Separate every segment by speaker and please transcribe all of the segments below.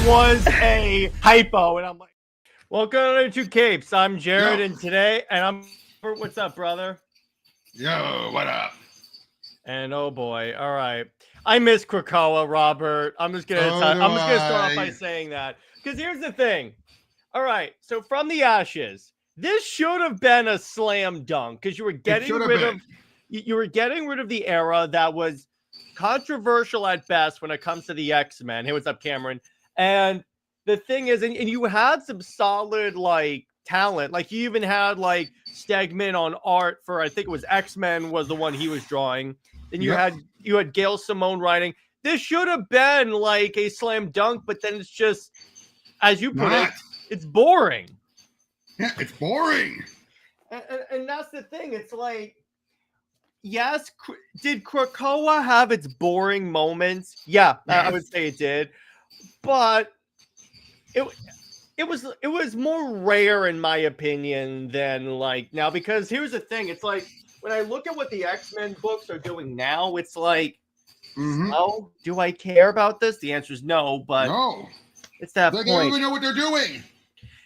Speaker 1: was a hypo, and I'm like, welcome to Capes. I'm Jared, and today, what's up, brother?
Speaker 2: Yo, what up?
Speaker 1: And oh boy, all right. I miss Krakoa, Robert. I'm just gonna start off by saying that, because here's the thing. All right, so from the ashes, this should have been a slam dunk because you were getting rid of the era that was controversial at best when it comes to the X-Men. Hey, what's up, Cameron? And the thing is, and you had some solid talent. Like you even had Stegman on art for, I think it was X-Men was the one he was drawing. Then you had Gail Simone writing. This should have been a slam dunk, but then it's just, as you put it, it's boring.
Speaker 2: Yeah, it's boring.
Speaker 1: And that's the thing. It's yes, did Krakoa have its boring moments? Yeah, yes. I would say it did. But it was more rare, in my opinion, than now, because here's the thing. It's when I look at what the X-Men books are doing now, it's oh, do I care about this? The answer is no, but
Speaker 2: no.
Speaker 1: It's that
Speaker 2: point.
Speaker 1: They
Speaker 2: don't even know what they're doing.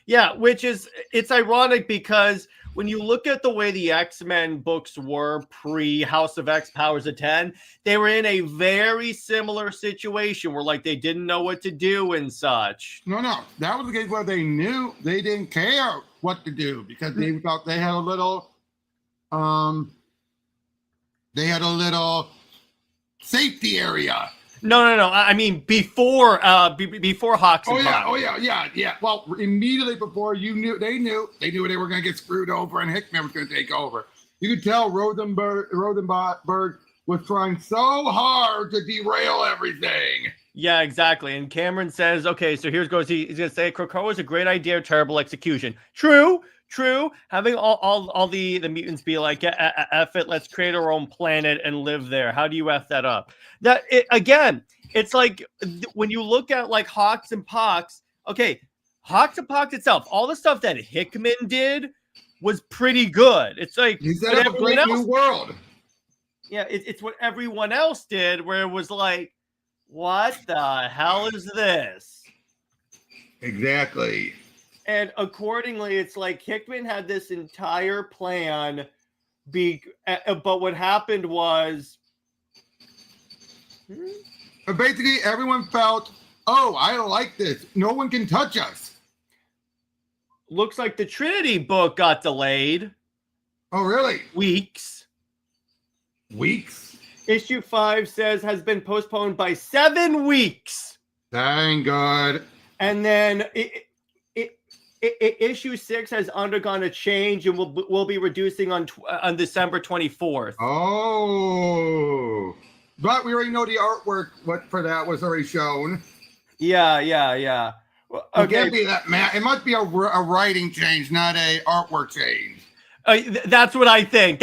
Speaker 1: Yeah, it's ironic because when you look at the way the X-Men books were pre-House of X, Powers of 10, they were in a very similar situation where they didn't know what to do and such.
Speaker 2: No. That was the case where they knew they didn't care what to do because they thought they had a little safety area.
Speaker 1: No. I mean before Hawks and Pox.
Speaker 2: Oh yeah. Well, immediately before they knew they were going to get screwed over and Hickman was going to take over. You could tell Rosenberg was trying so hard to derail everything.
Speaker 1: Yeah, exactly. And Cameron says, okay, so here's goes. He's going to say Krakoa is a great idea, terrible execution. True. Having all the mutants be F it, let's create our own planet and live there. How do you F that up? It's when you look at Hawks and Pox, okay, Hawks and Pox itself, all the stuff that Hickman did was pretty good. It's
Speaker 2: he set up a great new world.
Speaker 1: Yeah, it's what everyone else did, where it was what the hell is this?
Speaker 2: Exactly.
Speaker 1: And accordingly, it's Hickman had this entire plan, but what happened was...
Speaker 2: Basically, everyone felt, oh, I like this. No one can touch us.
Speaker 1: Looks like the Trinity book got delayed.
Speaker 2: Oh, really?
Speaker 1: Weeks? Issue 5 says has been postponed by 7 weeks.
Speaker 2: Thank God.
Speaker 1: And then... Issue 6 has undergone a change and will be reducing on December 24th.
Speaker 2: Oh, but we already know the artwork. What for that was already shown.
Speaker 1: Yeah.
Speaker 2: Well, okay. It can't be that, it must be a writing change, not a artwork change.
Speaker 1: That's what I think.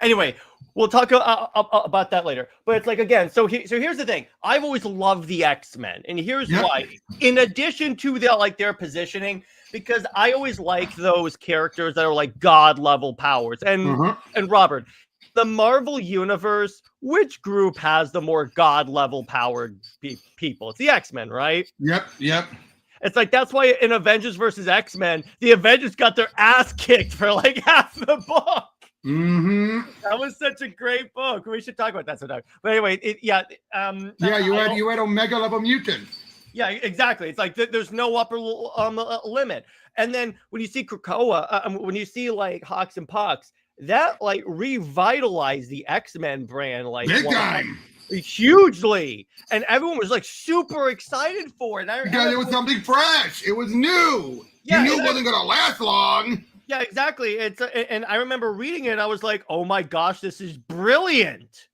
Speaker 1: Anyway, we'll talk about that later. But it's again. So here's the thing. I've always loved the X-Men, and here's why. In addition to their positioning, because I always like those characters that are God level powers. And Robert, the Marvel universe, which group has the more God level powered people? It's the X-Men, right?
Speaker 2: Yep.
Speaker 1: It's that's why in Avengers versus X-Men, the Avengers got their ass kicked for half the book. That was such a great book. We should talk about that sometime. But anyway, you
Speaker 2: had Omega level mutants.
Speaker 1: Yeah, exactly. It's there's no upper limit. And then when you see Krakoa, when you see Hawks and Pox, that revitalized the X-Men brand
Speaker 2: big time,
Speaker 1: hugely, and everyone was super excited for it.
Speaker 2: Because it was something fresh. It was new. You knew it wasn't going to last long.
Speaker 1: Yeah, exactly. And I remember reading it. I was like, oh my gosh, this is brilliant.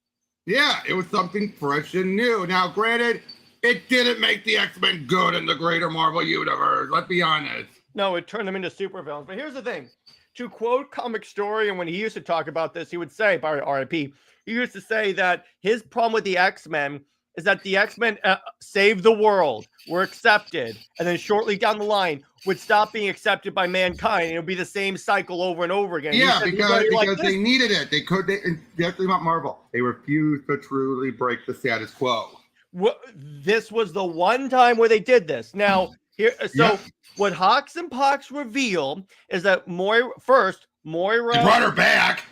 Speaker 2: Yeah, it was something fresh and new. Now, granted, it didn't make the X-Men good in the greater Marvel universe. Let's be honest.
Speaker 1: No, it turned them into supervillains. But here's the thing. To quote Comic Story, and when he used to talk about this, he would say, by RIP, he used to say that his problem with the X-Men is that the X-Men saved the world, were accepted, and then shortly down the line would stop being accepted by mankind, and it would be the same cycle over and over again.
Speaker 2: Yeah, because they needed it. They definitely not Marvel. They refused to truly break the status quo.
Speaker 1: this was the one time where they did this. Now, what Hawks and Pox reveal is that Moira
Speaker 2: brought her back.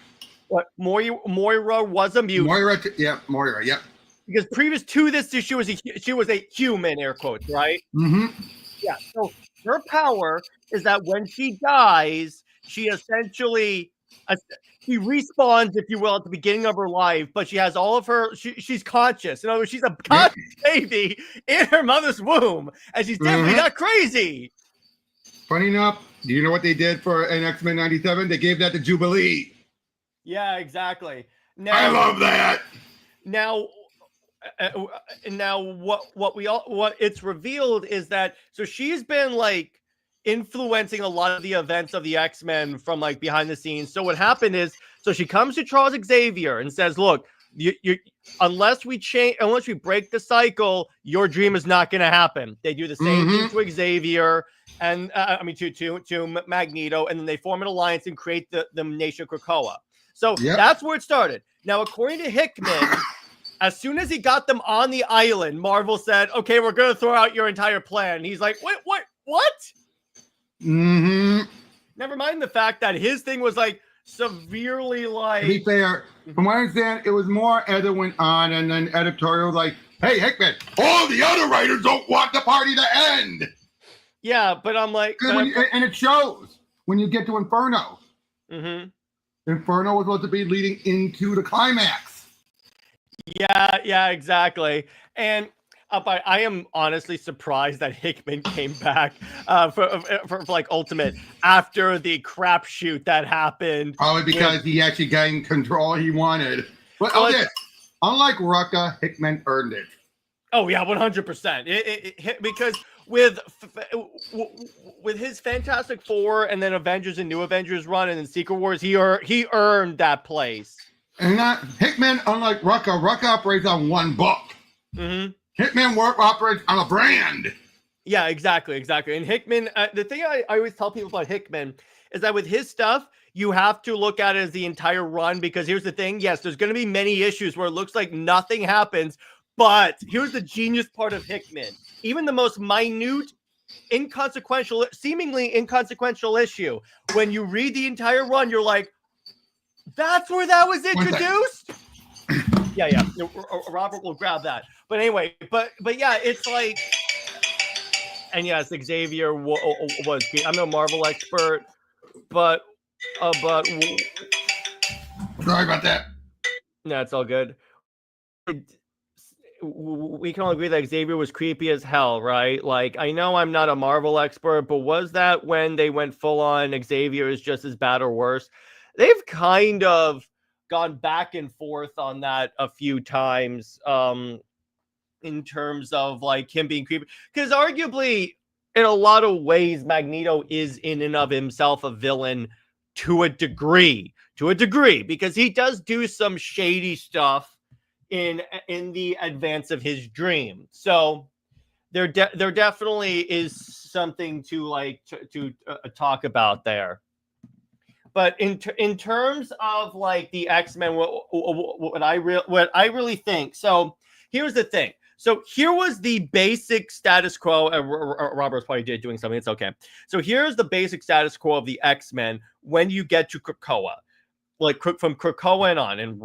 Speaker 1: What Moira was a mutant.
Speaker 2: Moira. Yep.
Speaker 1: Because previous to this, she was a human, air quotes, right?
Speaker 2: Mm-hmm.
Speaker 1: Yeah. So her power is that when she dies, she essentially she respawns, if you will, at the beginning of her life, but she has all of her. She's conscious. In other words, she's a conscious baby in her mother's womb, and she's definitely not crazy.
Speaker 2: Funny enough, do you know what they did for an X-Men 97? They gave that to Jubilee.
Speaker 1: Yeah, exactly. Now,
Speaker 2: I love that.
Speaker 1: Now, what it's revealed is that so she's been like influencing a lot of the events of the X-Men from like behind the scenes. So what happened is, so she comes to Charles Xavier and says, "Look, unless we break the cycle, your dream is not going to happen." They do the same thing to Xavier and to Magneto, and then they form an alliance and create the nation Krakoa. So that's where it started. Now, according to Hickman, as soon as he got them on the island, Marvel said, "Okay, we're going to throw out your entire plan." And he's like, "Wait, what?" Never mind the fact that his thing was like severely like.
Speaker 2: To be fair, from what I understand, it was more Ed went on, and then editorial like, "Hey, Hickman, all the other writers don't want the party to end."
Speaker 1: Yeah, but I'm like,
Speaker 2: and it shows when you get to Inferno. Inferno was supposed to be leading into the climax.
Speaker 1: Yeah, exactly. And I am honestly surprised that Hickman came back for like Ultimate after the crapshoot that happened.
Speaker 2: Probably because he actually gained control he wanted. But unlike Rucka, Hickman earned it.
Speaker 1: Oh yeah, 100%. Because with his Fantastic Four and then Avengers and New Avengers run and then Secret Wars, he earned that place.
Speaker 2: And Hickman, unlike Rucka operates on one book. Hickman operates on a brand.
Speaker 1: Yeah, exactly. And Hickman, the thing I always tell people about Hickman is that with his stuff, you have to look at it as the entire run, because here's the thing. Yes, there's going to be many issues where it looks like nothing happens, but here's the genius part of Hickman. Even the most minute, seemingly inconsequential issue, when you read the entire run, you're like, that's where that was introduced? Yeah. Robert will grab that. But anyway, but yeah, it's like, and yes, Xavier was. I'm no Marvel expert, but
Speaker 2: sorry about that.
Speaker 1: No, it's all good. We can all agree that Xavier was creepy as hell, right? Like, I know I'm not a Marvel expert, but was that when they went full on Xavier is just as bad or worse? They've kind of gone back and forth on that a few times in terms of like him being creepy, because arguably in a lot of ways Magneto is in and of himself a villain to a degree, because he does do some shady stuff in the advance of his dream. So there definitely is something to like to talk about there. But in terms of like the X-Men, what I really think. So here's the thing. So here was the basic status quo. Robert's probably doing something. It's okay. So here's the basic status quo of the X-Men when you get to Krakoa, like from Krakoa and on. And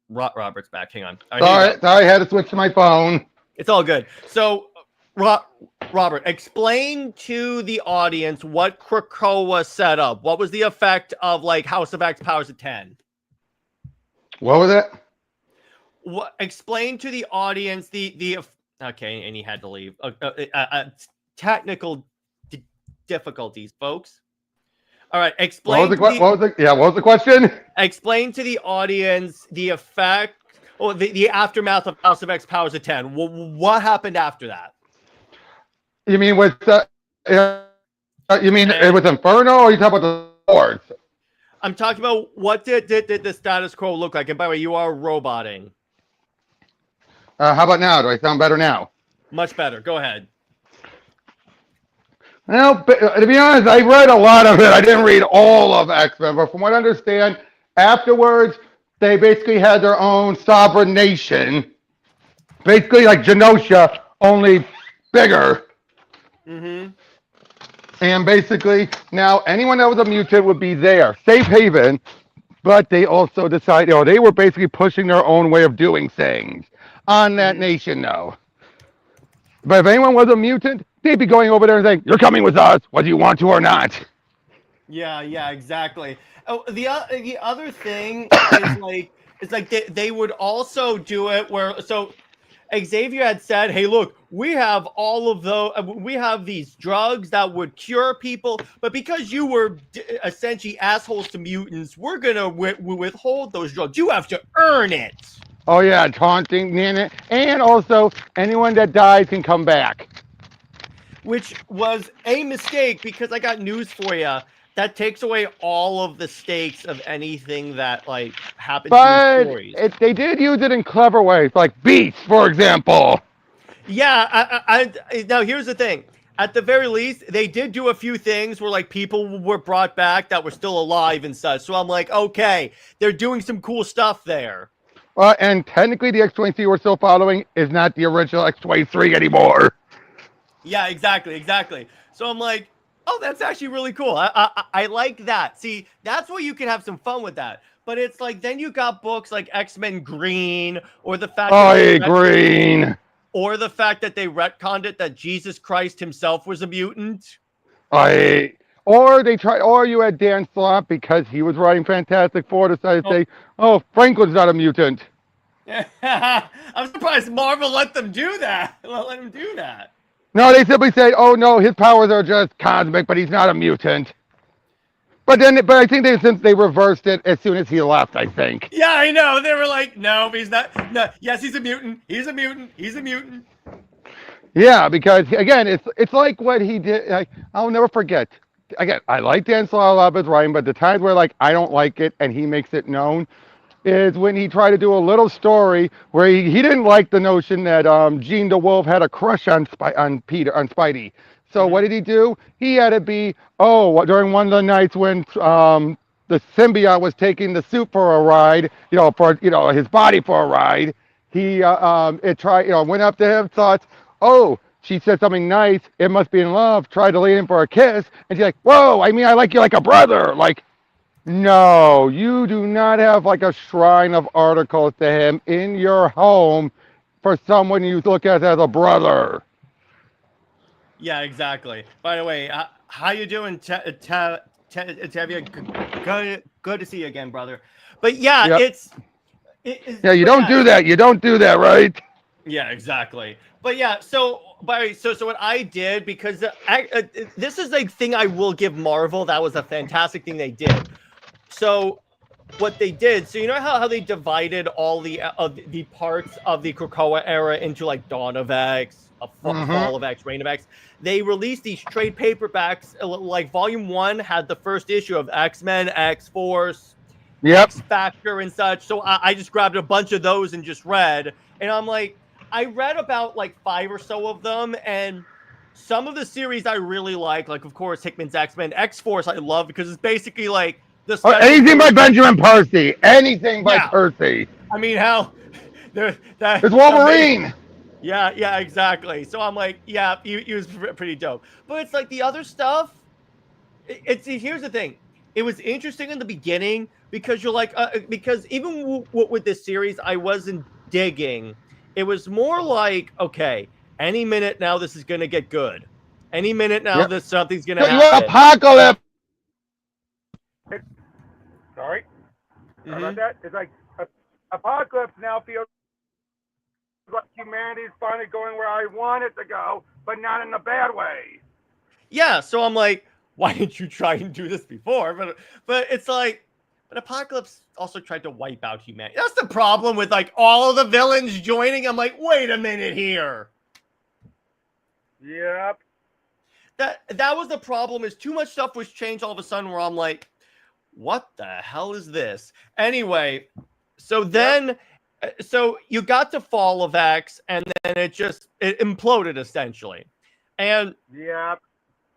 Speaker 1: Robert's back. Hang on.
Speaker 2: Sorry, I had to switch to my phone.
Speaker 1: It's all good. So Robert, explain to the audience what Krakoa set up. What was the effect of like House of X powers of 10?
Speaker 2: What was it?
Speaker 1: Explain to the audience the okay, and he had to leave. Technical difficulties, folks. All right, explain.
Speaker 2: What was the question?
Speaker 1: Explain to the audience the effect or the aftermath of House of X powers of 10. What happened after that?
Speaker 2: You mean with with Inferno, or you talking about the Lords?
Speaker 1: I'm talking about what did the status quo look like? And by the way, you are roboting.
Speaker 2: How about now? Do I sound better now?
Speaker 1: Much better. Go ahead.
Speaker 2: Well, to be honest, I read a lot of it. I didn't read all of X-Men, but from what I understand, afterwards, they basically had their own sovereign nation. Basically like Genosha, only bigger.
Speaker 1: Mm-hmm.
Speaker 2: And basically, now anyone that was a mutant would be there, safe haven. But they also decided, they were basically pushing their own way of doing things on that
Speaker 1: Mm-hmm.
Speaker 2: nation now. But if anyone was a mutant, they'd be going over there and saying, "You're coming with us, whether you want to or not."
Speaker 1: Yeah, yeah, exactly. Oh, the other thing is like they would also do it where so Xavier had said, "Hey, look, we have all of we have these drugs that would cure people, but because you were essentially assholes to mutants, we're gonna withhold those drugs. You have to earn it."
Speaker 2: Oh yeah, taunting, and also anyone that dies can come back.
Speaker 1: Which was a mistake because I got news for you. That takes away all of the stakes of anything that like happens in these
Speaker 2: But
Speaker 1: stories.
Speaker 2: they did use it in clever ways, like Beast, for example.
Speaker 1: Yeah, now here's the thing. At the very least, they did do a few things where like people were brought back that were still alive and such. So I'm like, okay, they're doing some cool stuff there.
Speaker 2: And technically, the X-23 we're still following is not the original X-23 anymore.
Speaker 1: Yeah, exactly. So I'm like, oh, that's actually really cool. I like that. See, that's where you can have some fun with that. But it's like then you got books like X-Men Green or the fact
Speaker 2: Green.
Speaker 1: or the fact that they retconned it that Jesus Christ himself was a mutant.
Speaker 2: Or you had Dan Slott because he was writing Fantastic Four decided to say, "Oh, Franklin's not a mutant."
Speaker 1: I'm surprised Marvel let them do that. Let him do that.
Speaker 2: No, they simply say, "Oh no, his powers are just cosmic, but he's not a mutant." But I think since they reversed it as soon as he left, I think.
Speaker 1: Yeah, I know. They were like, "No, he's not. No, yes, he's a mutant. He's a mutant. He's a mutant."
Speaker 2: Yeah, because again, it's like what he did. I'll never forget. Again, I like Dan Slott a lot of his writing, but the times where like I don't like it and he makes it known is when he tried to do a little story where he didn't like the notion that Jean DeWolf had a crush on Spidey. So what did he do? He had it be during one of the nights when the symbiote was taking the suit for a ride, for his body for a ride. He went up to him, thought, oh, she said something nice. It must be in love. Tried to lead him for a kiss, and she's like, whoa, I mean, I like you like a brother. Like, no, you do not have like a shrine of articles to him in your home for someone you look at as a brother.
Speaker 1: Yeah, exactly. By the way, how you doing, Tavia? Good to see you again, brother. But yeah,
Speaker 2: Yep.
Speaker 1: Yeah,
Speaker 2: you don't do that. You don't do that, right?
Speaker 1: Yeah, exactly. But yeah, so what I did because this is a thing I will give Marvel. That was a fantastic thing they did. So what they did, so you know how they divided all the parts of the Krakoa era into like Dawn of X, Fall of X, Reign of X. They released these trade paperbacks. Like Volume 1 had the first issue of X-Men, X-Force, X Factor, and such. So I just grabbed a bunch of those and just read. And I'm like, I read about like 5 or so of them, and some of the series I really like of course Hickman's X-Men, X-Force I love because it's basically like
Speaker 2: anything by Benjamin Percy. Anything by Percy.
Speaker 1: I mean, hell,
Speaker 2: it's Wolverine.
Speaker 1: Yeah, exactly. So I'm like, yeah, he was pretty dope. But it's like the other stuff. Here's the thing. It was interesting in the beginning because you're like, because even with this series, I wasn't digging. It was more like, okay, any minute now this is gonna get good. Any minute now this something's gonna happen.
Speaker 2: Apocalypse.
Speaker 3: Sorry about that. It's like Apocalypse now feels like humanity's finally going where I want it to go, but not in a bad way.
Speaker 1: Yeah, so I'm like, why didn't you try and do this before? But it's like, but Apocalypse also tried to wipe out humanity. That's the problem with like all of the villains joining. I'm like, wait a minute here.
Speaker 3: Yep.
Speaker 1: That was the problem. Is too much stuff was changed all of a sudden where I'm like, what the hell is this? Anyway, so then, so you got to Fall of X, and then it imploded essentially, and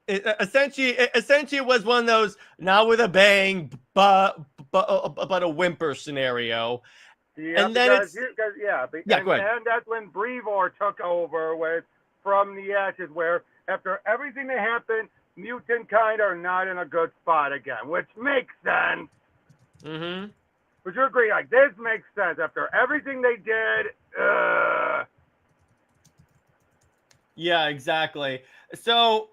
Speaker 1: essentially it was one of those not with a bang, but a whimper scenario,
Speaker 3: Yeah,
Speaker 1: and then
Speaker 3: because,
Speaker 1: it's
Speaker 3: and,
Speaker 1: go ahead.
Speaker 3: and that's when Brevor took over with From the Ashes, where after everything that happened, mutant kind are not in a good spot again, which makes sense.
Speaker 1: Mm-hmm.
Speaker 3: Would you agree? Like, this makes sense after everything they did.
Speaker 1: Yeah, exactly. So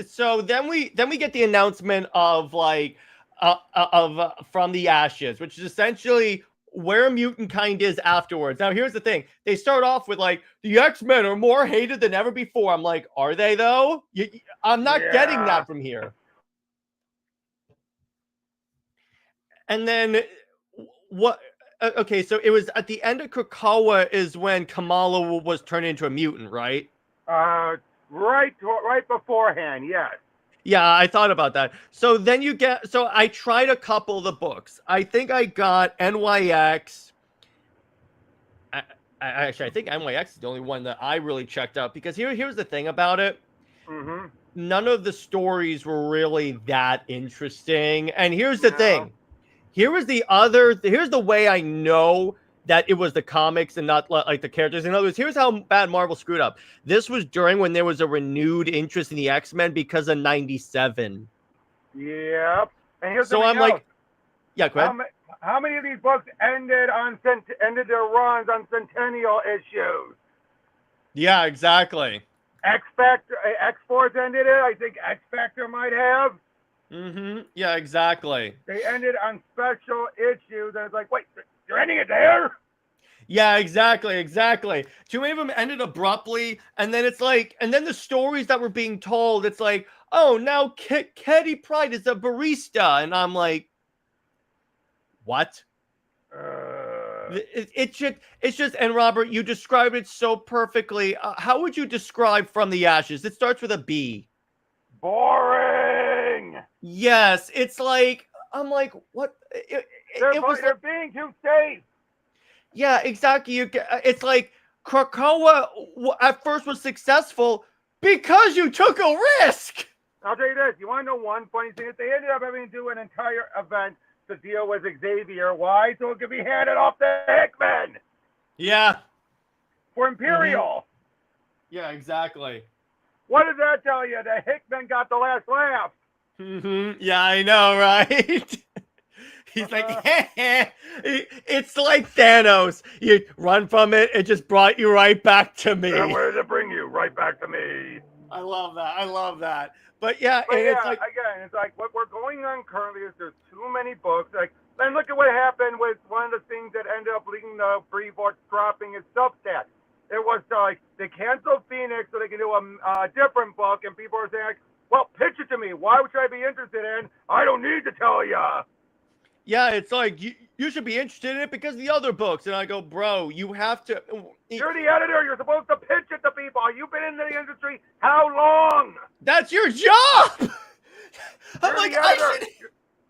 Speaker 1: so then we get the announcement of like From the Ashes, which is essentially where mutant kind is afterwards. Now here's the thing: they start off with like the X-Men are more hated than ever before. I'm like, are they though? I'm not getting that from here. And then what? Okay, so it was at the end of Krakoa is when Kamala was turned into a mutant, right?
Speaker 3: Right beforehand, yes.
Speaker 1: Yeah, I thought about that. So then you get, so I tried a couple of the books. I think I got NYX. Actually, I think NYX is the only one that I really checked out because here's the thing about it.
Speaker 3: Mm-hmm.
Speaker 1: None of the stories were really that interesting. And here's the
Speaker 3: No.
Speaker 1: thing. Here's the way I know that it was the comics and not like the characters. In other words, here's how bad Marvel screwed up. This was during when there was a renewed interest in the X-Men because of 97.
Speaker 3: Yep. And here's
Speaker 1: So
Speaker 3: something
Speaker 1: I'm
Speaker 3: else.
Speaker 1: like, yeah, go ahead.
Speaker 3: How many of these books ended their runs on Centennial issues?
Speaker 1: Yeah, exactly.
Speaker 3: X-Force ended it. I think X-Factor might have.
Speaker 1: Mm-hmm. Yeah, exactly.
Speaker 3: They ended on special issues. And it's like, wait, you're ending it there?
Speaker 1: Yeah, exactly. Too many of them ended abruptly, and then it's like, and then the stories that were being told, it's like, oh, now Kitty Pryde is a barista, and I'm like, what? It's just, and Robert, you described it so perfectly. How would you describe From the Ashes? It starts with a B.
Speaker 3: Boring.
Speaker 1: Yes, it's like, I'm like, what?
Speaker 3: They're being too safe.
Speaker 1: Yeah, exactly. It's like Krakoa at first was successful because you took a risk.
Speaker 3: I'll tell you this. You want to know one funny thing? They ended up having to do an entire event to deal with Xavier. Why? So it could be handed off to Hickman.
Speaker 1: Yeah.
Speaker 3: For Imperial.
Speaker 1: Mm-hmm. Yeah, exactly.
Speaker 3: What does that tell you? That Hickman got the last laugh.
Speaker 1: Mm-hmm. Yeah, I know, right? He's like, it's like Thanos. You run from it, it just brought you right back to me.
Speaker 3: And where did it bring you? Right back to me.
Speaker 1: I love that. But yeah, it's like,
Speaker 3: again, it's like what we're going on currently is there's too many books. Like, and look at what happened with one of the things that ended up leading to Brevoort dropping his Substack. It was like they canceled Phoenix so they can do a different book, and people are saying, like, well, pitch it to me. Why would I be interested in? I don't need to tell you.
Speaker 1: Yeah, it's like you should be interested in it because of the other books. And I go, bro, you have to.
Speaker 3: You're the editor. You're supposed to pitch it to people. You've been in the industry how long?
Speaker 1: That's your job. I'm like,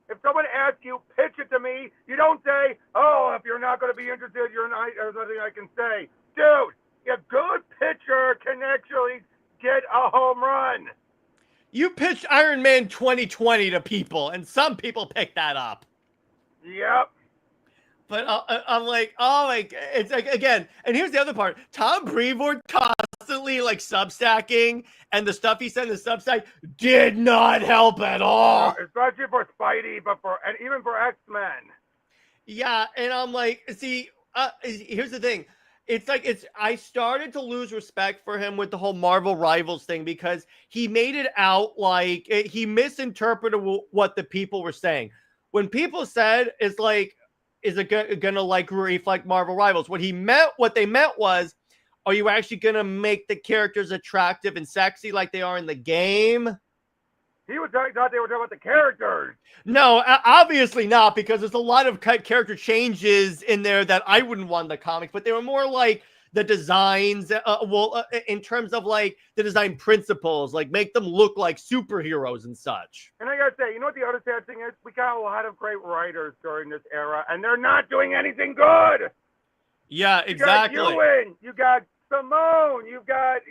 Speaker 3: If someone asks you, pitch it to me, you don't say, oh, if you're not going to be interested, you're not. There's nothing I can say. Dude, a good pitcher can actually get a home run.
Speaker 1: You pitched Iron Man 2020 to people, and some people pick that up.
Speaker 3: Yep.
Speaker 1: But I'm like, oh, like, it's like, again, and here's the other part. Tom Brevoort constantly, like, Substacking, and the stuff he sent in the Substack did not help at all.
Speaker 3: Especially for Spidey, and even for X-Men.
Speaker 1: Yeah, and I'm like, see, here's the thing. It's like, I started to lose respect for him with the whole Marvel Rivals thing because he made it out like he misinterpreted what the people were saying. When people said, it's like, is it gonna like reflect Marvel Rivals? What they meant was, are you actually gonna make the characters attractive and sexy like they are in the game?
Speaker 3: He thought they were talking about the characters.
Speaker 1: No, obviously not, because there's a lot of character changes in there that I wouldn't want in the comics, but they were more like the designs, in terms of like the design principles, like make them look like superheroes and such.
Speaker 3: And I gotta say, you know what the other sad thing is? We got a lot of great writers during this era, and they're not doing anything good.
Speaker 1: Yeah, exactly.
Speaker 3: You got Ewing, you got Simone, you've got,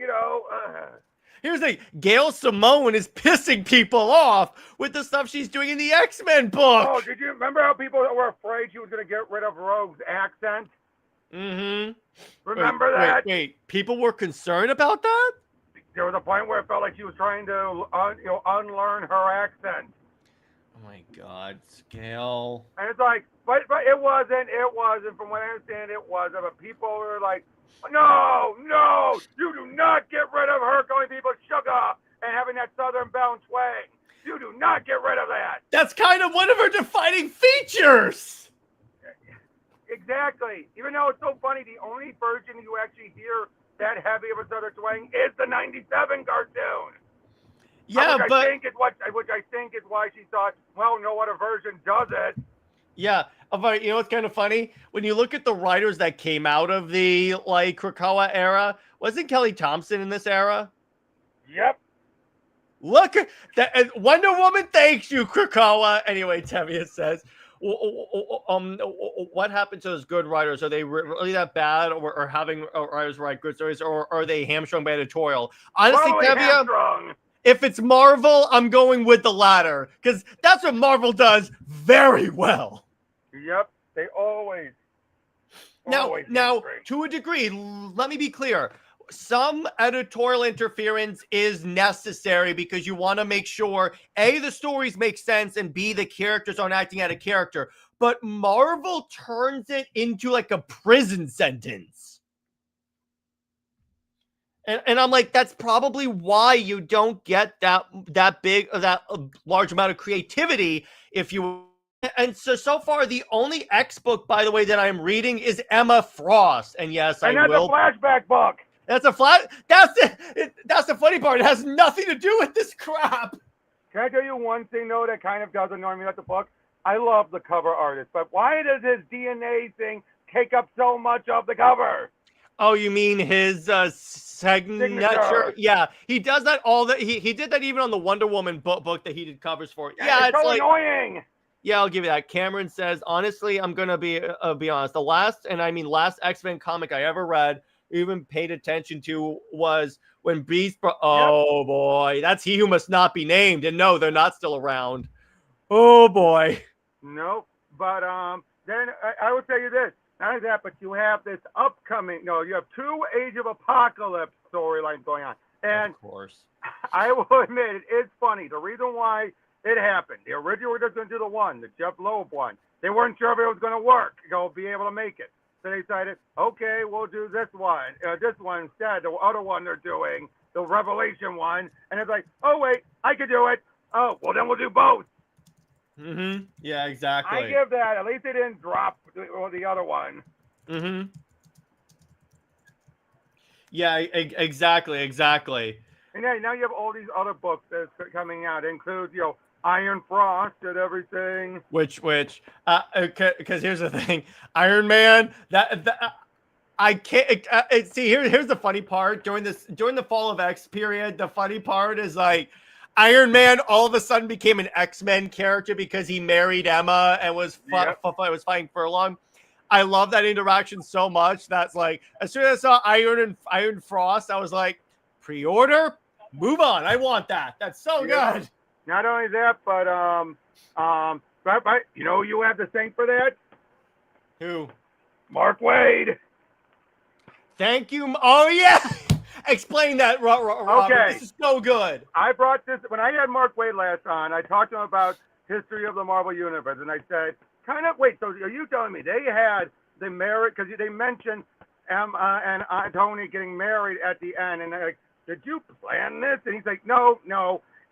Speaker 1: Here's the thing. Gail Simone is pissing people off with the stuff she's doing in the X-Men book.
Speaker 3: Oh, did you remember how people were afraid she was going to get rid of Rogue's accent?
Speaker 1: Mm-hmm.
Speaker 3: Remember that?
Speaker 1: Wait. People were concerned about that?
Speaker 3: There was a point where it felt like she was trying to, unlearn her accent.
Speaker 1: Oh my God, Gail.
Speaker 3: And it's like, but it wasn't. From what I understand, it wasn't. But people were like, no, you do not get rid of her calling people sugar and having that Southern bound twang. You do not get rid of that.
Speaker 1: That's kind of one of her defining features.
Speaker 3: Exactly. Even though it's so funny, the only version you actually hear that heavy of a Southern twang is the '97 cartoon.
Speaker 1: Yeah,
Speaker 3: which I think is why she thought, well, no other version does it.
Speaker 1: Yeah, but you know what's kind of funny? When you look at the writers that came out of the Krakoa era, wasn't Kelly Thompson in this era?
Speaker 3: Yep.
Speaker 1: Look at that. Wonder Woman thanks you, Krakoa. Anyway, Tevia says, what happened to those good writers? Are they really that bad, or having writers write good stories, or are they hamstrung by editorial? Honestly, Tevia, if it's Marvel, I'm going with the latter, because that's what Marvel does very well.
Speaker 3: Yep, they always.
Speaker 1: Now, to a degree, let me be clear. Some editorial interference is necessary because you want to make sure, A, the stories make sense, and B, the characters aren't acting out of character. But Marvel turns it into like a prison sentence. And I'm like, that's probably why you don't get that large amount of creativity if you. And so far, the only X book, by the way, that I'm reading is Emma Frost. And yes, I will.
Speaker 3: That's a flashback book.
Speaker 1: That's the funny part. It has nothing to do with this crap.
Speaker 3: Can I tell you one thing, though, that kind of does annoy me about the book? I love the cover artist, but why does his DNA thing take up so much of the cover?
Speaker 1: Oh, you mean his signature? Yeah, he does that he did that even on the Wonder Woman book that he did covers for. Yeah,
Speaker 3: it's so annoying.
Speaker 1: Yeah, I'll give you that. Cameron says, honestly, I'm gonna be honest. The last X-Men comic I ever read, even paid attention to, was when Beast. Oh boy, that's He Who Must Not Be Named. And no, they're not still around. Oh boy.
Speaker 3: Nope. But then I will tell you this. Not only that, but you have this upcoming. No, you have two Age of Apocalypse storylines going on, and
Speaker 1: of course,
Speaker 3: I will admit it's funny. The reason why it happened. The original were just going to do the Jeff Loeb one. They weren't sure if it was going to work. Be able to make it. So they decided, okay, we'll do this one instead. The other one they're doing, the Revelation one. And it's like, oh, wait, I could do it. Oh, well, then we'll do both.
Speaker 1: Mm-hmm. Yeah, exactly.
Speaker 3: I give that. At least they didn't drop the other one.
Speaker 1: Mm-hmm. Yeah, exactly.
Speaker 3: And now you have all these other books that's coming out. It includes, Iron Frost and everything.
Speaker 1: Which, because here's the thing, Iron Man. I can't see. Here's the funny part. During the Fall of X period, the funny part is like Iron Man all of a sudden became an X-Men character because he married Emma and was fighting Furlong. I love that interaction so much. That's like, as soon as I saw Iron Frost, I was like, pre-order, move on. I want that. That's so good.
Speaker 3: Not only that, but you have to thank for that.
Speaker 1: Who?
Speaker 3: Mark Waid.
Speaker 1: Thank you. Oh yeah. Explain that, Robert.
Speaker 3: Okay.
Speaker 1: This is so good.
Speaker 3: I brought this when I had Mark Waid last on. I talked to him about history of the Marvel Universe, and I said, so are you telling me they had the marriage, because they mentioned Emma and Tony getting married at the end, and they're like, did you plan this? And he's like, no.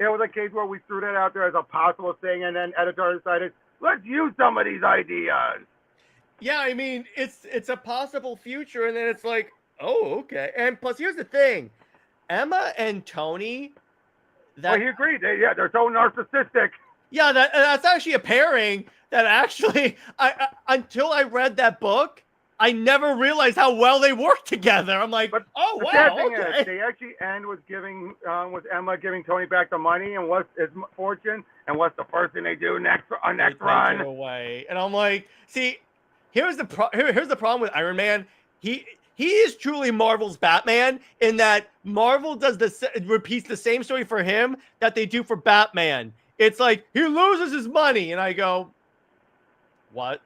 Speaker 3: It was a case where we threw that out there as a possible thing, and then editor decided, let's use some of these ideas.
Speaker 1: Yeah, I mean, it's a possible future, and then it's like, oh, okay. And plus, here's the thing. Emma and Tony...
Speaker 3: he agreed. They're so narcissistic.
Speaker 1: Yeah, that's actually a pairing that actually, until I read that book, I never realized how well they work together. I'm like, oh, wow, okay.
Speaker 3: They actually end with Emma giving Tony back the money and what's his fortune, and what's the first thing they do next run?
Speaker 1: Away. And I'm like, see, here's the problem with Iron Man. He he is truly Marvel's Batman in that Marvel repeats the same story for him that they do for Batman. It's like he loses his money, and I go, what?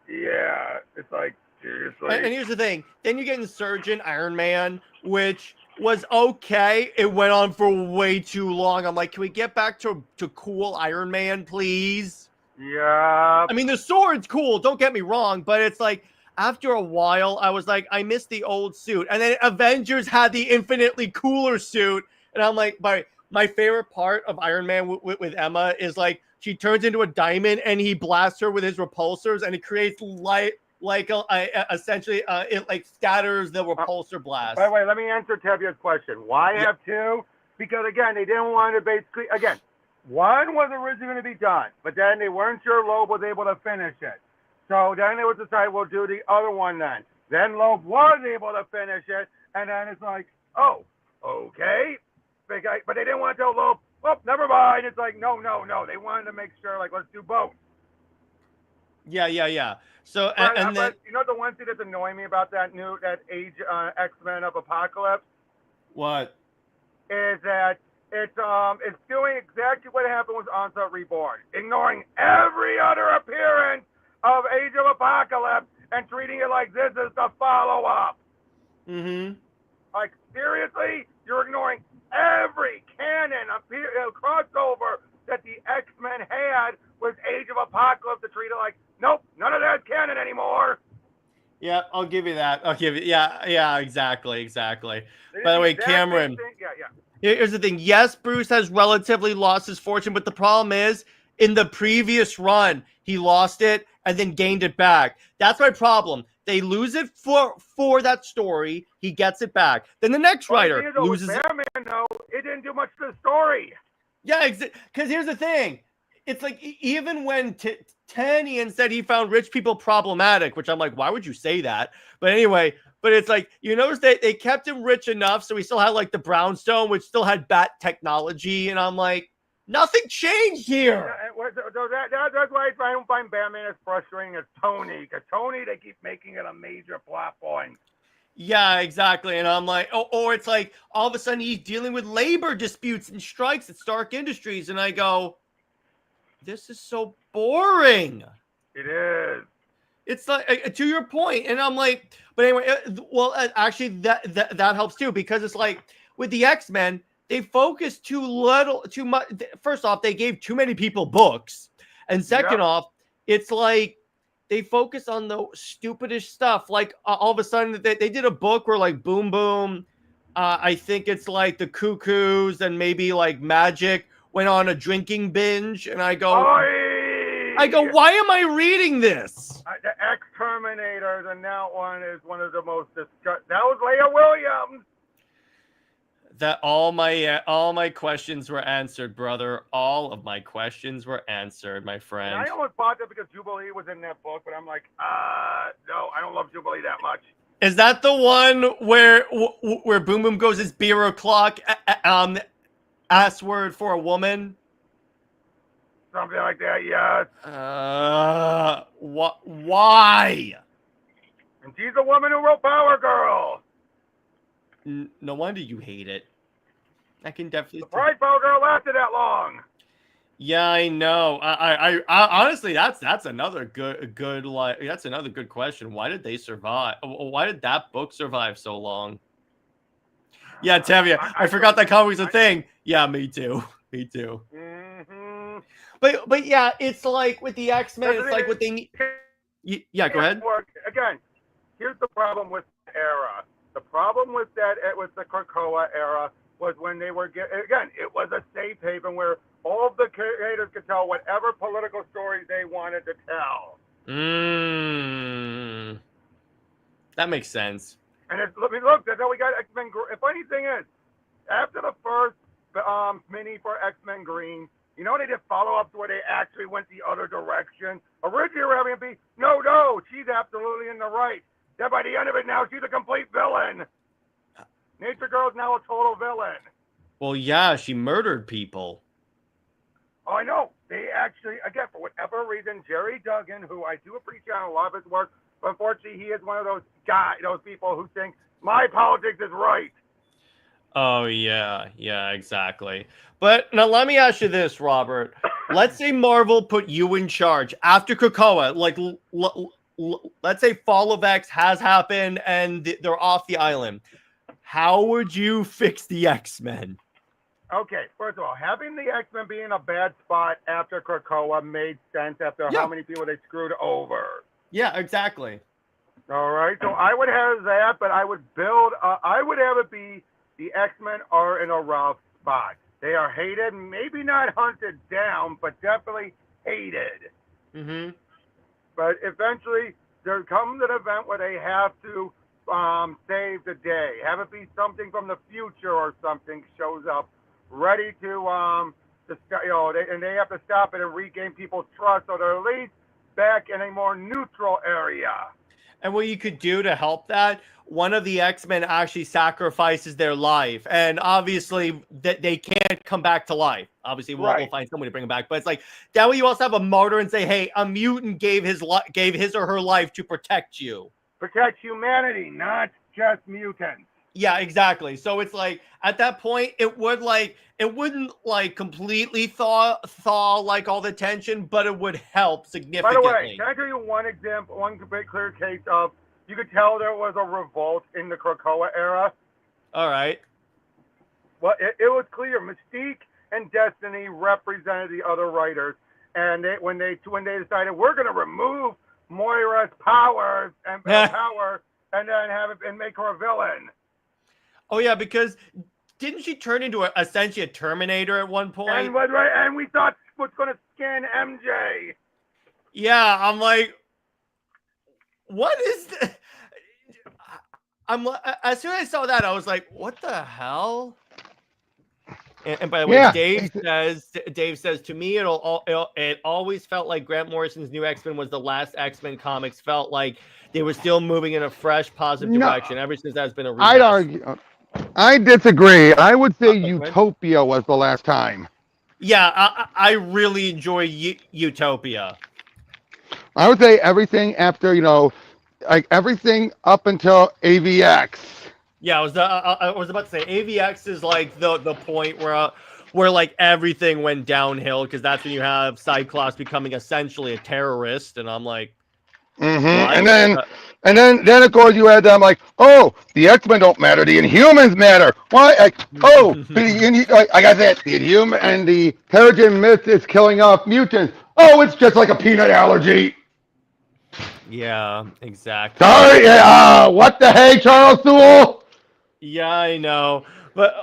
Speaker 3: Yeah, it's like seriously.
Speaker 1: And here's the thing: then you get Insurgent Iron Man, which was okay. It went on for way too long. I'm like, can we get back to cool Iron Man, please?
Speaker 3: Yeah.
Speaker 1: I mean, the sword's cool. Don't get me wrong, but it's like after a while, I was like, I miss the old suit. And then Avengers had the infinitely cooler suit, and I'm like, my favorite part of Iron Man with Emma is like she turns into a diamond and he blasts her with his repulsors, and it creates light. Essentially, it like scatters the repulsor blast.
Speaker 3: By the way, let me answer Tevia's question. Why have two? Because again, they didn't want to basically, again, one was originally going to be done, but then they weren't sure Loeb was able to finish it. So then they would decide we'll do the other one then. Then Loeb was able to finish it, and then it's like, oh, okay. But they didn't want to tell Loeb, oh, never mind. It's like, no. They wanted to make sure, like, let's do both.
Speaker 1: Yeah. So
Speaker 3: and then you know the one thing that's annoying me about that Age X-Men of Apocalypse?
Speaker 1: What?
Speaker 3: Is that it's doing exactly what happened with Onslaught Reborn, ignoring every other appearance of Age of Apocalypse and treating it like this is the follow-up.
Speaker 1: Mm-hmm.
Speaker 3: Like seriously, you're ignoring every canon crossover that the X-Men had with Age of Apocalypse to treat it like, nope, none of that's canon anymore.
Speaker 1: Yeah, I'll give you that. Yeah, exactly. By the way, Cameron.
Speaker 3: Yeah.
Speaker 1: Here's the thing. Yes, Bruce has relatively lost his fortune, but the problem is in the previous run, he lost it and then gained it back. That's my problem. They lose it for that story. He gets it back. Then the next writer loses it.
Speaker 3: Batman, though, it didn't do much to the story.
Speaker 1: Yeah, because here's the thing. It's like even when Tenian said he found rich people problematic, which I'm like, why would you say that? But anyway, it's like, you notice they kept him rich enough so he still had like the brownstone, which still had bat technology. And I'm like, nothing changed here.
Speaker 3: That's why I don't find Batman as frustrating as Tony. Because Tony, they keep making it a major plot point.
Speaker 1: Yeah, exactly. And I'm like, or it's like all of a sudden he's dealing with labor disputes and strikes at Stark Industries. And I go, this is so boring.
Speaker 3: It is.
Speaker 1: It's like to your point, and I'm like, but anyway, well, actually, that helps too because it's like with the X-Men, they focus too much. First off, they gave too many people books, and second off, it's like they focus on the stupidest stuff. Like all of a sudden, they did a book where like Boom Boom, I think it's like the Cuckoos and maybe like Magic went on a drinking binge, and I go, why am I reading this?
Speaker 3: The X-Terminators, and that one is one of the most disgusting. That was Leah Williams.
Speaker 1: That all my questions were answered, brother. All of my questions were answered, my friend.
Speaker 3: And I almost bought that because Jubilee was in that book, but I'm like, no, I don't love Jubilee that much.
Speaker 1: Is that the one where Boom Boom goes his beer o'clock? Ass word for a woman?
Speaker 3: Something like that, yes.
Speaker 1: Why?
Speaker 3: And she's the woman who wrote Power Girl.
Speaker 1: No wonder you hate it. I can definitely.
Speaker 3: Surprise, Power Girl lasted that long.
Speaker 1: Yeah, I know. I honestly, that's another good like that's another good question. Why did they survive? Why did that book survive so long? Yeah, Tevia, I forgot that comic was a thing. Yeah, me too. Mm-hmm. But yeah, it's like with the X-Men, it's like what they need. Yeah, go ahead.
Speaker 3: Again, here's the problem with the era. The problem with the Krakoa era was when they were again, it was a safe haven where all of the creators could tell whatever political stories they wanted to tell.
Speaker 1: That makes sense.
Speaker 3: And look, that's how we got X-Men. The funny thing is, after the first mini for X-Men Green, you know they did follow-ups where they actually went the other direction. Originally, we were having it be, no, she's absolutely in the right. Then by the end of it now, she's a complete villain. Nature Girl's now a total villain.
Speaker 1: Well, yeah, she murdered people.
Speaker 3: Oh, I know. They actually, again, for whatever reason, Jerry Duggan, who I do appreciate a lot of his work, But unfortunately, he is one of those people who think my politics is right.
Speaker 1: Oh, yeah, exactly. But now let me ask you this, Robert. Let's say Marvel put you in charge after Krakoa. Like, let's say Fall of X has happened and they're off the island. How would you fix the X-Men?
Speaker 3: Okay, first of all, having the X-Men be in a bad spot after Krakoa made sense after how many people they screwed over.
Speaker 1: Yeah, exactly.
Speaker 3: All right, so I would have that, but I would have it be the X-Men are in a rough spot. They are hated, maybe not hunted down, but definitely hated.
Speaker 1: Mm-hmm.
Speaker 3: But eventually, there comes an event where they have to save the day. Have it be something from the future or something shows up, ready to and they have to stop it and regain people's trust, so they're at least back in a more neutral area.
Speaker 1: And what you could do to help that, one of the X-Men actually sacrifices their life. And obviously that they can't come back to life. Obviously we'll find someone to bring them back. But it's like, that way you also have a martyr and say, hey, a mutant gave his or her life to protect you.
Speaker 3: Protect humanity, not just mutants.
Speaker 1: Yeah, exactly. So it's like, at that point, it wouldn't like completely thaw like all the tension, but it would help significantly.
Speaker 3: By the way, can I give you one example, one very clear case of, you could tell there was a revolt in the Krakoa era?
Speaker 1: All right.
Speaker 3: Well, it was clear. Mystique and Destiny represented the other writers, and when they decided we're going to remove Moira's powers and power, and then make her a villain.
Speaker 1: Oh yeah, because didn't she turn into essentially a Terminator at one point?
Speaker 3: And we thought was going to skin MJ.
Speaker 1: Yeah, I'm like, what is this? As soon as I saw that, I was like, what the hell? And by the way, Dave says to me, it always felt like Grant Morrison's New X-Men was the last X-Men comics. Felt like they were still moving in a fresh, positive direction. Ever since that's been a rehash.
Speaker 2: I'd argue. I disagree. I would say Utopia was the last time.
Speaker 1: Yeah, I really enjoy Utopia.
Speaker 2: I would say everything after, like everything up until AVX.
Speaker 1: Yeah, I was about to say AVX is like the point where like everything went downhill, because that's when you have Cyclops becoming essentially a terrorist, and I'm like,
Speaker 2: and then of course you had them like, oh, the X-Men don't matter, the Inhumans matter. Why? I got that. The Inhuman and the Terrigen Mist is killing off mutants. Oh, it's just like a peanut allergy.
Speaker 1: Yeah, exactly.
Speaker 2: Sorry, what the hey, Charles Sewell?
Speaker 1: Yeah, I know. But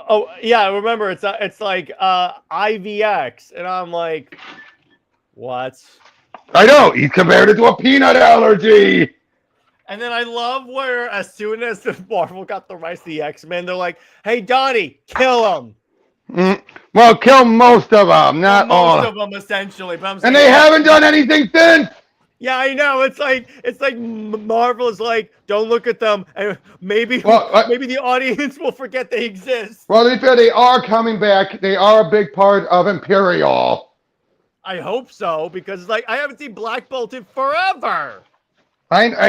Speaker 1: remember it's like IVX, and I'm like, what?
Speaker 2: I know, he's compared it to a peanut allergy.
Speaker 1: And then I love where as soon as Marvel got the rights to the X-Men, they're like, hey, Donnie, kill them.
Speaker 2: Well, kill most of them, not all.
Speaker 1: Most of them, essentially. But I'm saying,
Speaker 2: and they haven't done anything since.
Speaker 1: Yeah, I know. It's like Marvel is like, don't look at them, and maybe the audience will forget they exist.
Speaker 2: Well, to be fair, they are coming back. They are a big part of Imperial.
Speaker 1: I hope so, because like I haven't seen Black Bolt in forever.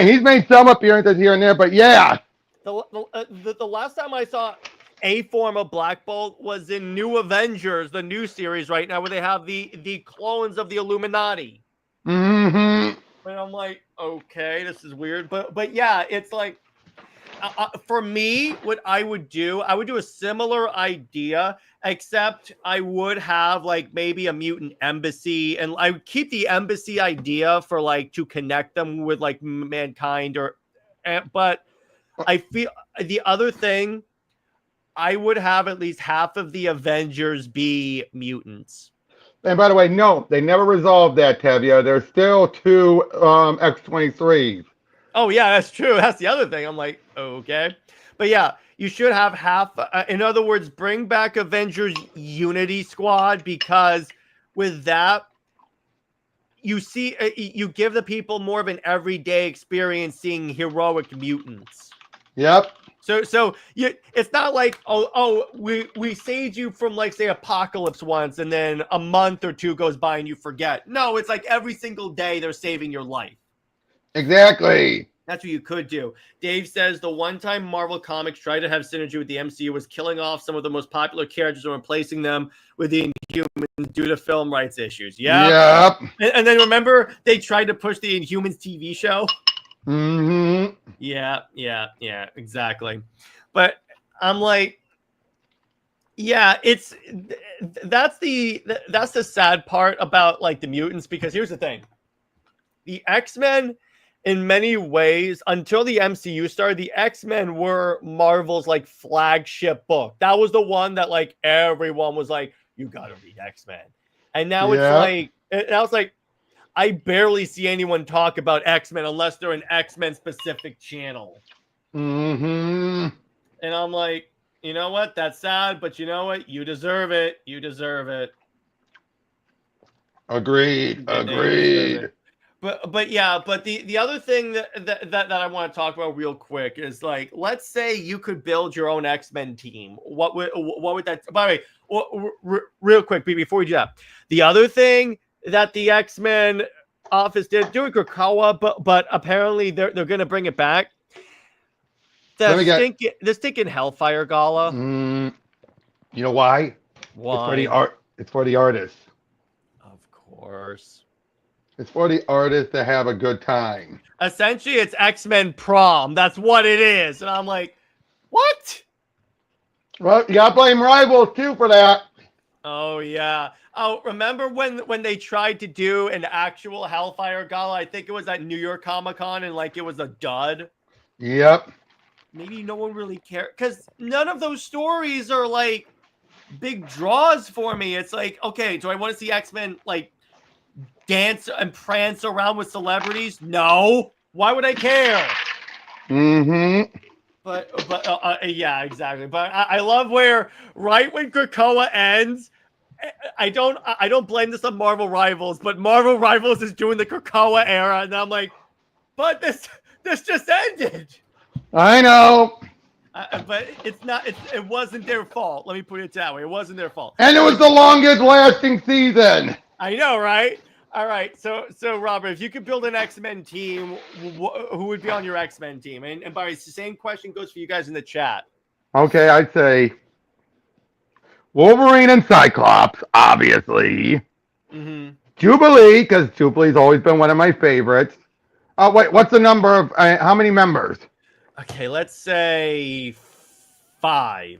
Speaker 2: He's made some appearances here and there, but yeah.
Speaker 1: The last time I saw a form of Black Bolt was in New Avengers, the new series right now, where they have the clones of the Illuminati.
Speaker 2: Mm-hmm.
Speaker 1: And I'm like, okay, this is weird, but yeah, it's like, for me, what I would do a similar idea, except I would have like maybe a mutant embassy, and I would keep the embassy idea for like to connect them with like mankind, but I feel the other thing, I would have at least half of the Avengers be mutants.
Speaker 2: And by the way, no, they never resolved that, Tevya. There's still two X-23s.
Speaker 1: Oh, yeah, that's true. That's the other thing. I'm like, okay. But yeah, you should have half. In other words, bring back Avengers Unity Squad, because with that, you see, you give the people more of an everyday experience seeing heroic mutants.
Speaker 2: Yep.
Speaker 1: So it's not like, we saved you from like say apocalypse once, and then a month or two goes by and you forget. No, it's like every single day they're saving your life.
Speaker 2: Exactly.
Speaker 1: That's what you could do. Dave says the one time Marvel Comics tried to have synergy with the MCU was killing off some of the most popular characters and replacing them with the Inhumans due to film rights issues.
Speaker 2: Yep.
Speaker 1: And then remember they tried to push the Inhumans TV show?
Speaker 2: Mm-hmm.
Speaker 1: Yeah, exactly. But I'm like, yeah, that's the sad part about like the mutants, because here's the thing. The X-Men, in many ways, until the MCU started, the X-Men were Marvel's like flagship book. That was the one that like everyone was like, you gotta read X-Men. And now it's like I barely see anyone talk about X-Men unless they're an X-Men specific channel.
Speaker 2: Mm-hmm.
Speaker 1: And I'm like, you know what? That's sad, but you know what? You deserve it. You deserve it.
Speaker 2: Agreed.
Speaker 1: But yeah, but the other thing that I want to talk about real quick is like, let's say you could build your own X-Men team. What would that? By the way, real quick before we do that, the other thing that the X-Men office did doing Krakoa, but apparently they're going to bring it back. The stinking Hellfire Gala.
Speaker 2: You know why?
Speaker 1: Why?
Speaker 2: It's for the artists.
Speaker 1: Of course.
Speaker 2: It's for the artists to have a good time.
Speaker 1: Essentially, it's X-Men prom. That's what it is. And I'm like, what?
Speaker 2: Well, you gotta blame Rivals too for that.
Speaker 1: Oh yeah. Oh, remember when they tried to do an actual Hellfire Gala? I think it was at New York Comic Con, and like it was a dud.
Speaker 2: Yep.
Speaker 1: Maybe no one really cared because none of those stories are like big draws for me. It's like, okay, do I want to see X-Men like dance and prance around with celebrities? No. Why would I care?
Speaker 2: Mm-hmm.
Speaker 1: But yeah, exactly. But I love where right when Krakoa ends, I don't blame this on Marvel Rivals, but Marvel Rivals is doing the Krakoa era, and I'm like, but this just ended.
Speaker 2: I know.
Speaker 1: But it wasn't their fault. Let me put it that way. It wasn't their fault.
Speaker 2: And it was the longest lasting season.
Speaker 1: I know, right? All right. So Robert, if you could build an X-Men team, who would be on your X-Men team? And by the way, the same question goes for you guys in the chat.
Speaker 2: Okay, I'd say Wolverine and Cyclops, obviously.
Speaker 1: Mm-hmm.
Speaker 2: Jubilee, because Jubilee's always been one of my favorites. Wait, what's the number of, how many members?
Speaker 1: Okay, let's say 5.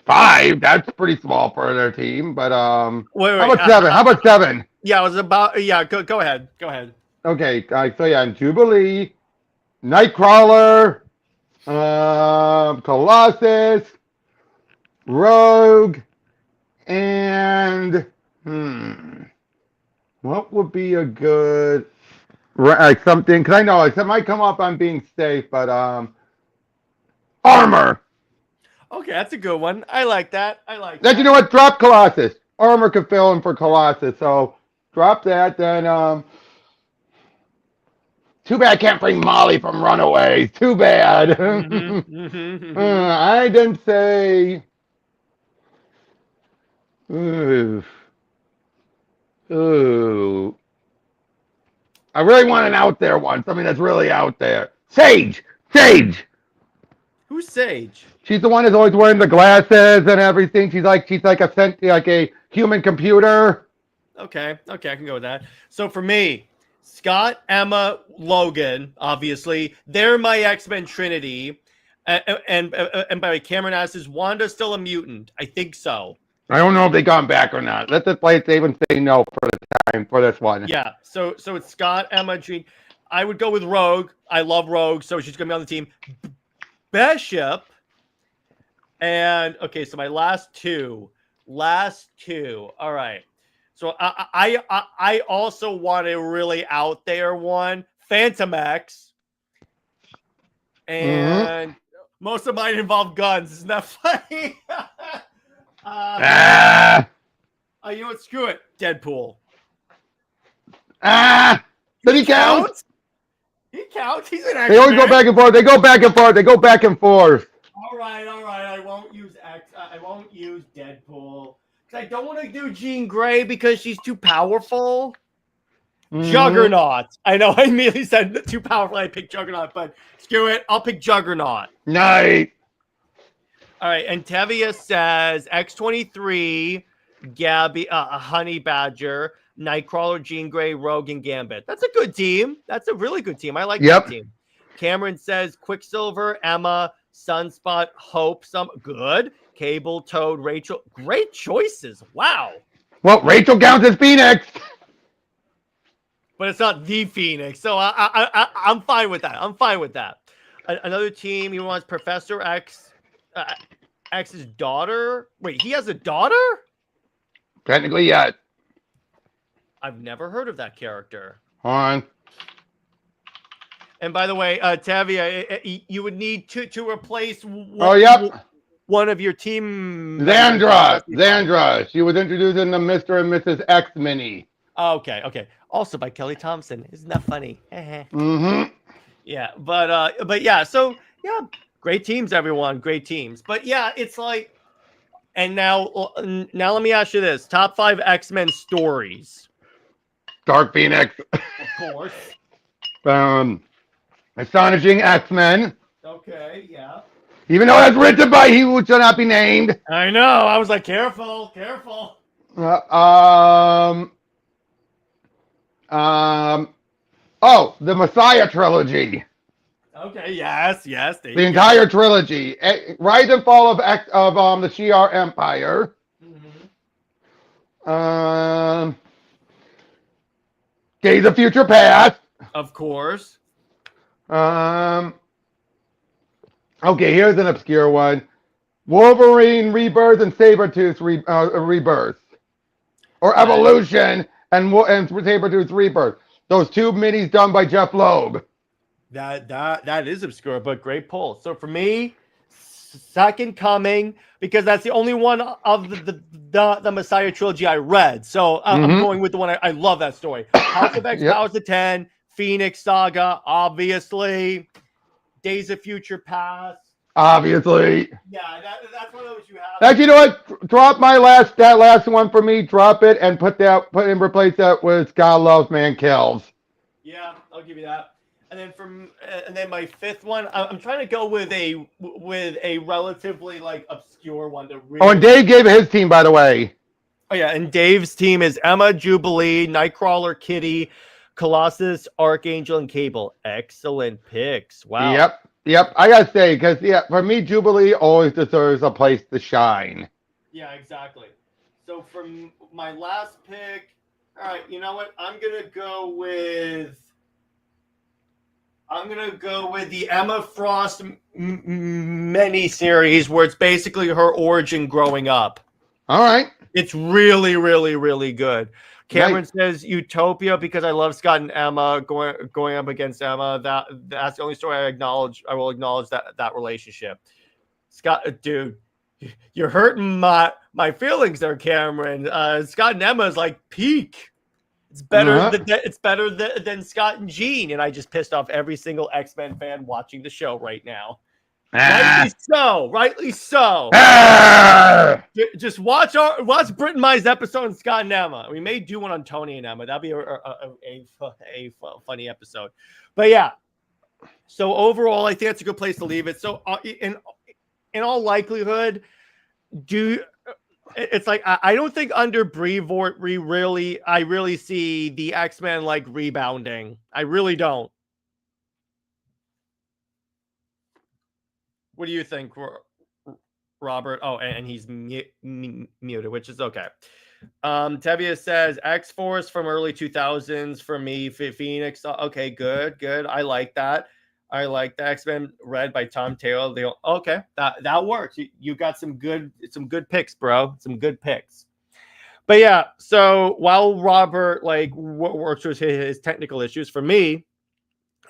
Speaker 2: 5? That's pretty small for their team, but
Speaker 1: wait,
Speaker 2: how about 7? How about 7?
Speaker 1: Yeah, it was about go ahead.
Speaker 2: Okay, so yeah, Jubilee, Nightcrawler, Colossus, Rogue, and what would be a good something? Because I know it might come up on being safe, but Armor.
Speaker 1: Okay, that's a good one. I like that.
Speaker 2: Then you know what? Drop Colossus. Armor could fill in for Colossus, so drop that. Then too bad I can't bring Molly from Runaways. Too bad. I didn't say. Ooh. I really want an out there one. Something that's really out there. Sage.
Speaker 1: Who's Sage?
Speaker 2: She's the one that's always wearing the glasses and everything. She's like a human computer.
Speaker 1: Okay, I can go with that. So for me, Scott, Emma, Logan, obviously, they're my X-Men Trinity. And by the way, Cameron asks, is Wanda still a mutant? I think so.
Speaker 2: I don't know if they gone back or not. Let the play save and say no for the time for this one.
Speaker 1: Yeah, so it's Scott, Emma, Jean. I would go with Rogue. I love Rogue, so she's gonna be on the team. Bishop. And okay, so my last two. All right. So I also want a really out there one. Phantom X. And most of mine involve guns. Isn't that funny? You know what? Screw it. Deadpool.
Speaker 2: Did he count?
Speaker 1: He counts. He's an X-Men.
Speaker 2: They always go back and forth. They go back and forth.
Speaker 1: All right. I won't use I won't use Deadpool because I don't want to do Jean Grey because she's too powerful. Juggernaut. I know I immediately said too powerful. I picked Juggernaut, but screw it. I'll pick Juggernaut.
Speaker 2: Nice.
Speaker 1: All right. And Tevia says X-23, Gabby, Honey Badger, Nightcrawler, Jean Grey, Rogue, and Gambit. That's a good team. That's a really good team. I like that team. Cameron says Quicksilver, Emma, Sunspot, Hope. Some good. Cable, Toad, Rachel. Great choices. Wow.
Speaker 2: Well, Rachel counts as Phoenix.
Speaker 1: But it's not the Phoenix, so I'm fine with that. I'm fine with that. Another team, he wants Professor X, X's daughter. Wait, he has a daughter?
Speaker 2: Technically, yes.
Speaker 1: I've never heard of that character.
Speaker 2: Hold on.
Speaker 1: And by the way, Tavia, you would need to replace one of your team.
Speaker 2: Xandra. She was introduced in the Mr. and Mrs. X mini.
Speaker 1: Okay. Also by Kelly Thompson. Isn't that funny?
Speaker 2: Mm-hmm.
Speaker 1: Yeah, but yeah, so yeah, great teams, everyone. Great teams. But yeah, it's like, and now let me ask you this: top 5 X-Men stories.
Speaker 2: Dark Phoenix.
Speaker 1: Of course.
Speaker 2: Astonishing X-Men.
Speaker 1: Okay, yeah.
Speaker 2: Even though that's written by he who shall not be named.
Speaker 1: I know. I was like, careful.
Speaker 2: The Messiah trilogy.
Speaker 1: Okay, yes.
Speaker 2: The entire trilogy. Rise and Fall of the Shi'ar Empire.
Speaker 1: Mm-hmm.
Speaker 2: Days of Future Past.
Speaker 1: Of course.
Speaker 2: Okay, here's an obscure one. Wolverine Rebirth and Sabretooth Rebirth. Or Evolution and Sabretooth Rebirth. Those 2 minis done by Jeff Loeb.
Speaker 1: That is obscure, but great pull. So for me, Second Coming, because that's the only one of the Messiah trilogy I read. So I'm going with the one I love that story. House of X, Powers of 10, Phoenix Saga, obviously. Days of Future Past.
Speaker 2: Obviously.
Speaker 1: Yeah, that's one of those you have.
Speaker 2: Actually, you know what? Drop that last one for me. Drop it and replace that with God Loves, Man Kills.
Speaker 1: Yeah, I'll give you that. And then my 5th one, I'm trying to go with a relatively like obscure one to really.
Speaker 2: Oh, and Dave gave his team, by the way.
Speaker 1: Oh yeah, and Dave's team is Emma, Jubilee, Nightcrawler, Kitty, Colossus, Archangel, and Cable. Excellent picks. Wow.
Speaker 2: Yep. I gotta say, because for me, Jubilee always deserves a place to shine.
Speaker 1: Yeah, exactly. So for my last pick, all right, you know what? I'm gonna go with the Emma Frost mini-series, where it's basically her origin growing up.
Speaker 2: All right.
Speaker 1: It's really, really, really good. Cameron says Utopia because I love Scott and Emma going up against Emma. That's the only story I acknowledge. I will acknowledge that relationship. Scott, dude, you're hurting my feelings there, Cameron. Scott and Emma is like peak. It's better than Scott and Jean, and I just pissed off every single X-Men fan watching the show right now. Rightly so. Just watch Brit and Mai's episode on Scott and Emma. We may do one on Tony and Emma. That'd be a funny episode. But yeah. So overall, I think that's a good place to leave it. So in all likelihood, it's like I don't think under Brevoort I really see the X-Men like rebounding. I really don't. What do you think, Robert? Oh, and he's muted, which is okay. Tevia says X-Force from early 2000s for me. Phoenix. Okay, good. I like that. The X-Men read by Tom Taylor. Okay, that works. You got some good picks, bro. Some good picks. But yeah, so while Robert like works with his technical issues, for me,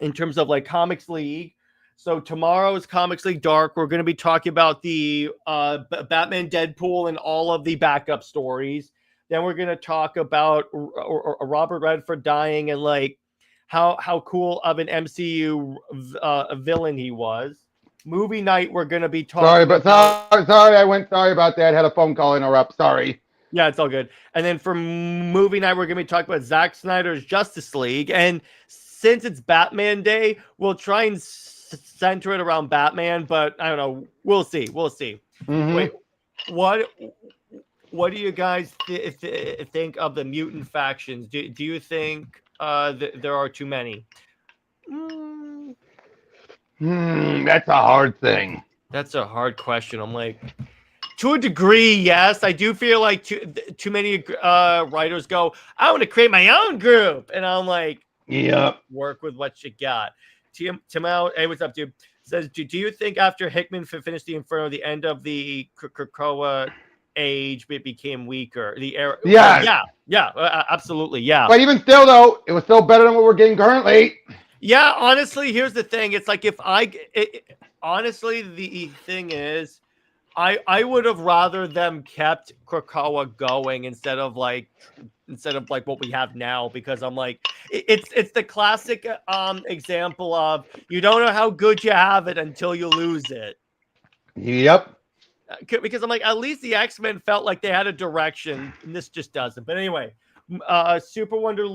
Speaker 1: in terms of like Comics League. So tomorrow's Comics League Dark, we're going to be talking about the Batman Deadpool and all of the backup stories. Then we're going to talk about Robert Redford dying and like how cool of an MCU villain he was. Movie night, we're going to be talking
Speaker 2: Sorry about that. Had a phone call interrupt. Sorry.
Speaker 1: Yeah, it's all good. And then for movie night, we're going to be talking about Zack Snyder's Justice League. And since it's Batman Day, we'll try and center it around Batman. But I don't know. We'll see. We'll see. Wait, what do you guys think of the mutant factions? Do you think there are too many?
Speaker 2: That's a hard thing.
Speaker 1: That's a hard question. I'm like, to a degree, yes. I do feel like too many writers go, I want to create my own group. And I'm like,
Speaker 2: yep.
Speaker 1: Work with what you got. Tim out. Hey, what's up, dude? Says, do you think after Hickman finished the Inferno, the end of the Krakoa age, it became weaker? The era, absolutely, yeah.
Speaker 2: But even still, though, it was still better than what we're getting currently.
Speaker 1: Yeah, honestly, here's the thing. It's like honestly, the thing is, I would have rather them kept Krakoa going instead of like what we have now, because I'm like, it's the classic example of you don't know how good you have it until you lose it. Yep. Because I'm like, at least the X-Men felt like they had a direction, and this just doesn't. But anyway, Super Wonder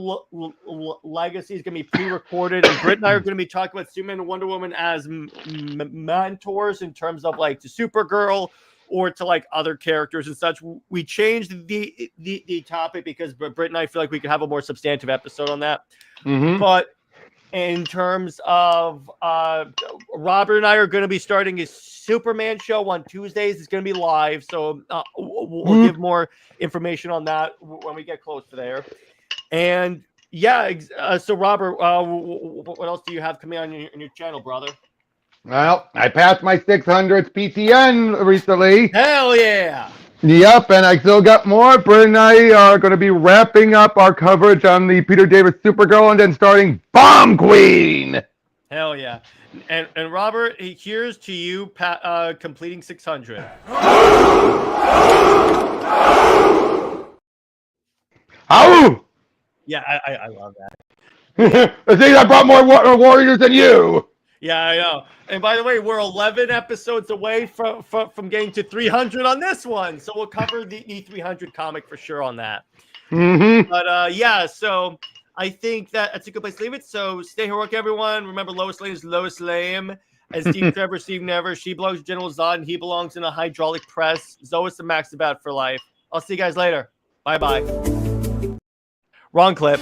Speaker 1: Legacy is going to be pre-recorded, and Britt and I are going to be talking about Superman and Wonder Woman as mentors in terms of like to Supergirl or to like other characters and such. We changed the topic because Britt and I feel like we could have a more substantive episode on that. But in terms of Robert and I are going to be starting a Superman show on Tuesdays. It's going to be live, so we'll give more information on that when we get close to there. And yeah, so Robert, what else do you have coming on your channel, brother?
Speaker 2: Well, I passed my 600th PTN recently.
Speaker 1: Hell yeah!
Speaker 2: Yep, and I still got more. Bert and I are going to be wrapping up our coverage on the Peter David Supergirl and then starting Bomb Queen.
Speaker 1: Hell yeah. And Robert, here's to you completing 600.
Speaker 2: Ow!
Speaker 1: Yeah, I love that.
Speaker 2: I think I brought more warriors than you.
Speaker 1: Yeah, I know. And by the way, we're 11 episodes away from getting to 300 on this one. So we'll cover the 300 comic for sure on that. But yeah, so I think that's a good place to leave it. So stay heroic, everyone. Remember, Lois Lane is Lois Lame. As Steve Trevor, Steve Never. She belongs to General Zod, and he belongs in a hydraulic press. Zois and Max about for life. I'll see you guys later. Bye-bye. Wrong clip.